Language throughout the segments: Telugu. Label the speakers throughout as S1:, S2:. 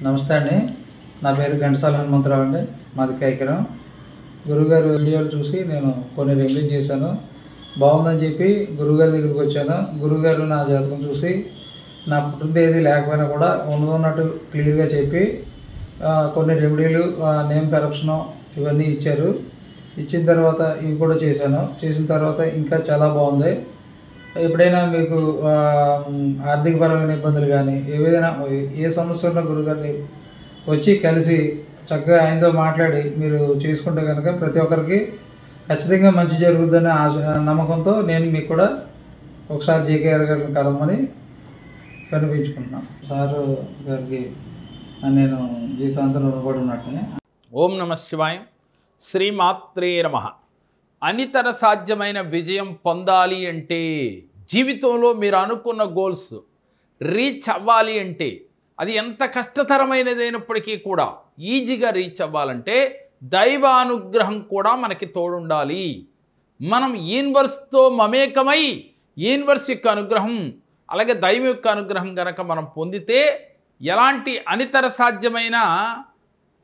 S1: నమస్తే అండి. నా పేరు ఘంటసాల హనుమంతరావు అండి. మాది కైకరం. గురువుగారు వీడియోలు చూసి నేను కొన్ని రెమెడీ చేశాను. బాగుందని చెప్పి గురువుగారి దగ్గరికి వచ్చాను. గురువుగారు నా జాతకం చూసి నా పుట్టిన తేదీ లేకపోయినా కూడా ఉన్నట్టు క్లియర్గా చెప్పి కొన్ని రెమెడీలు, నేమ్ కరప్షను ఇవన్నీ ఇచ్చారు. ఇచ్చిన తర్వాత ఇవి కూడా చేశాను. చేసిన తర్వాత ఇంకా చాలా బాగుంది. ఎప్పుడైనా మీకు ఆర్థికపరమైన ఇబ్బందులు కానీ ఏదైనా ఏ సమస్య ఉన్నా గురుగారిని వచ్చి కలిసి చక్కగా ఆయనతో మాట్లాడి మీరు చేసుకుంటే కనుక ప్రతి ఒక్కరికి ఖచ్చితంగా మంచి జరుగుతుందనే నమ్మకంతో నేను మీకు కూడా ఒకసారి జేకేఆర్ గారిని కలవమని కనిపించుకుంటున్నాను. సారు గారికి నేను జీవితాంతం రుణపడి ఉన్నట్టే.
S2: ఓం నమ శివాయ. శ్రీమాత్రే నమః. అనితర సాధ్యమైన విజయం పొందాలి అంటే, జీవితంలో మీరు అనుకున్న గోల్స్ రీచ్ అవ్వాలి అంటే, అది ఎంత కష్టతరమైనదైనప్పటికీ కూడా ఈజీగా రీచ్ అవ్వాలంటే దైవానుగ్రహం కూడా మనకి తోడుండాలి. మనం యూనివర్స్తో మమేకమై యూనివర్స్ యొక్క అనుగ్రహం అలాగే దైవం యొక్క అనుగ్రహం కనుక మనం పొందితే ఎలాంటి అనితర సాధ్యమైన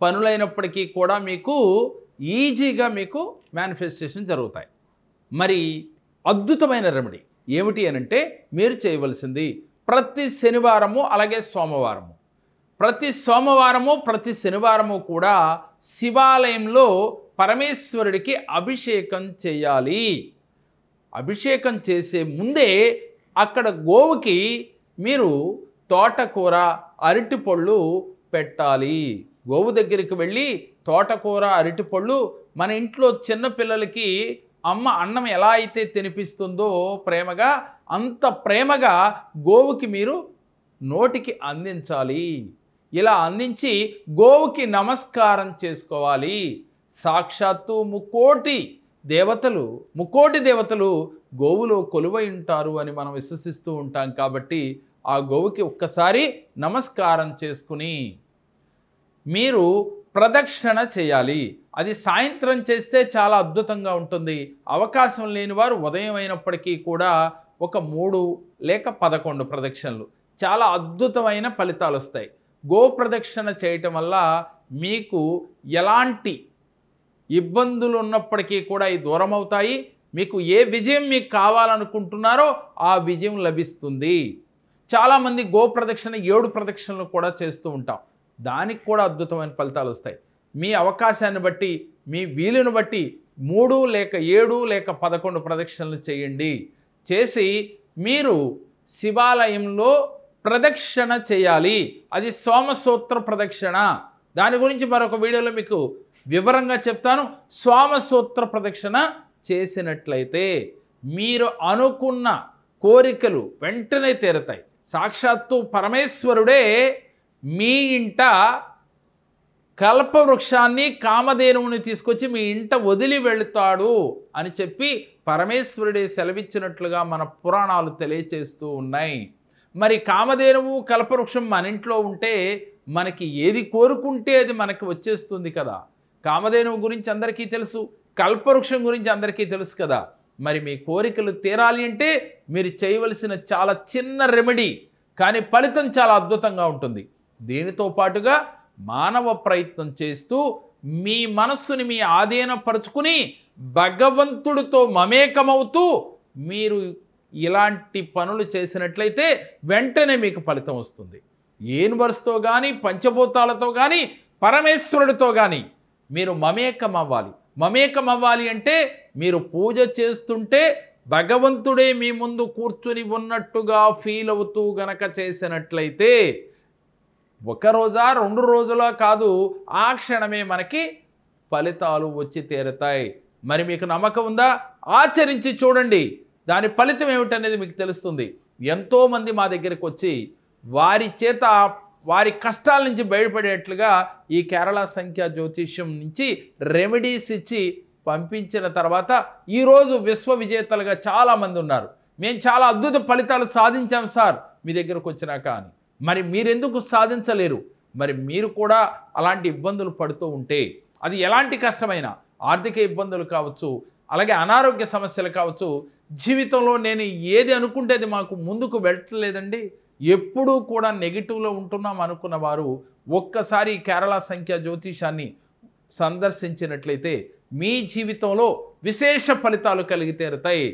S2: పనులైనప్పటికీ కూడా మీకు ఈజీగా మీకు మేనిఫెస్టేషన్ జరుగుతాయి. మరి అద్భుతమైన రెమెడీ ఏమిటి అనంటే, మీరు చేయవలసింది ప్రతి శనివారము అలాగే సోమవారము, ప్రతి సోమవారము ప్రతి శనివారము కూడా శివాలయంలో పరమేశ్వరుడికి అభిషేకం చేయాలి. అభిషేకం చేసే ముందే అక్కడ గోవుకి మీరు తోటకూర, అరటిపళ్ళు పెట్టాలి. గోవు దగ్గరికి వెళ్ళి తోటకూర, అరటిపళ్ళు, మన ఇంట్లో చిన్నపిల్లలకి అమ్మ అన్నం ఎలా అయితే తినిపిస్తుందో ప్రేమగా, అంత ప్రేమగా గోవుకి మీరు నోటికి అందించాలి. ఇలా అందించి గోవుకి నమస్కారం చేసుకోవాలి. సాక్షాత్తు ముక్కోటి దేవతలు గోవులో కొలువై ఉంటారు అని మనం విశ్వసిస్తూ ఉంటాం. కాబట్టి ఆ గోవుకి ఒక్కసారి నమస్కారం చేసుకుని మీరు ప్రదక్షిణ చేయాలి. అది సాయంత్రం చేస్తే చాలా అద్భుతంగా ఉంటుంది. అవకాశం లేని వారు ఉదయం అయినప్పటికీ కూడా ఒక 3 లేక 11 ప్రదక్షిణలు చాలా అద్భుతమైన ఫలితాలు వస్తాయి. గో ప్రదక్షిణ చేయటం వల్ల మీకు ఎలాంటి ఇబ్బందులు ఉన్నప్పటికీ కూడా ఈ దూరం అవుతాయి. మీకు ఏ విజయం మీకు కావాలనుకుంటున్నారో ఆ విజయం లభిస్తుంది. చాలామంది గో ప్రదక్షిణ 7 ప్రదక్షిణలు కూడా చేస్తూ ఉంటాం. దానికి కూడా అద్భుతమైన ఫలితాలు వస్తాయి. మీ అవకాశాన్ని బట్టి, మీ వీలును బట్టి 3 లేక 7 లేక 11 ప్రదక్షిణలు చేయండి. చేసి మీరు శివాలయంలో ప్రదక్షిణ చేయాలి. అది సోమసూత్ర ప్రదక్షిణ. దాని గురించి మరొక వీడియోలో మీకు వివరంగా చెప్తాను. సోమసూత్ర ప్రదక్షిణ చేసినట్లయితే మీరు అనుకున్న కోరికలు వెంటనే తీరుతాయి. సాక్షాత్తు పరమేశ్వరుడే మీ ఇంట కల్పవృక్షాన్ని, కామధేనువుని తీసుకొచ్చి మీ ఇంట వదిలి వెళుతాడు అని చెప్పి పరమేశ్వరుడే సెలవిచ్చినట్లుగా మన పురాణాలు తెలియచేస్తూ ఉన్నాయి. మరి కామధేనువు, కల్పవృక్షం మన ఇంట్లో ఉంటే మనకి ఏది కోరుకుంటే అది మనకి వచ్చేస్తుంది కదా. కామధేనువు గురించి అందరికీ తెలుసు, కల్పవృక్షం గురించి అందరికీ తెలుసు కదా. మరి మీ కోరికలు తీరాలి అంటే మీరు చేయవలసిన చాలా చిన్న రెమెడీ, కానీ ఫలితం చాలా అద్భుతంగా ఉంటుంది. దీనితో పాటుగా మానవ ప్రయత్నం చేస్తూ మీ మనస్సుని మీ ఆధీనపరుచుకుని భగవంతుడితో మమేకమవుతూ మీరు ఇలాంటి పనులు చేసినట్లయితే వెంటనే మీకు ఫలితం వస్తుంది. యూనివర్స్తో కానీ, పంచభూతాలతో కానీ, పరమేశ్వరుడితో కానీ మీరు మమేకం అవ్వాలి అంటే మీరు పూజ చేస్తుంటే భగవంతుడే మీ ముందు కూర్చుని ఉన్నట్టుగా ఫీల్ అవుతూ గనక చేసినట్లయితే 1 రోజా 2 రోజులా కాదు, ఆ క్షణమే మనకి ఫలితాలు వచ్చి తీరుతాయి. మరి మీకు నమ్మకం ఉందా? ఆచరించి చూడండి. దాని ఫలితం ఏమిటనేది మీకు తెలుస్తుంది. ఎంతోమంది మా దగ్గరికి వచ్చి వారి చేత వారి కష్టాల నుంచి బయటపడేట్లుగా ఈ కేరళ సంఖ్యా జ్యోతిష్యం నుంచి రెమెడీస్ ఇచ్చి పంపించిన తర్వాత ఈరోజు విశ్వ విజేతలుగా చాలామంది ఉన్నారు. మేము చాలా అద్భుత ఫలితాలు సాధించాం సార్ మీ దగ్గరకు వచ్చినాక అని. మరి మీరెందుకు సాధించలేరు? మరి మీరు కూడా అలాంటి ఇబ్బందులు పడుతూ ఉంటే, అది ఎలాంటి కష్టమైనా, ఆర్థిక ఇబ్బందులు కావచ్చు, అలాగే అనారోగ్య సమస్యలు కావచ్చు, జీవితంలో నేను ఏది అనుకుంటే అది మాకు ముందుకు వెళ్ళట్లేదండి, ఎప్పుడూ కూడా నెగిటివ్లో ఉంటున్నాం అనుకున్న వారు ఒక్కసారి కేరళ సంఖ్య జ్యోతిషాన్ని సందర్శించినట్లయితే మీ జీవితంలో విశేష ఫలితాలు కలిగి తీరుతాయి.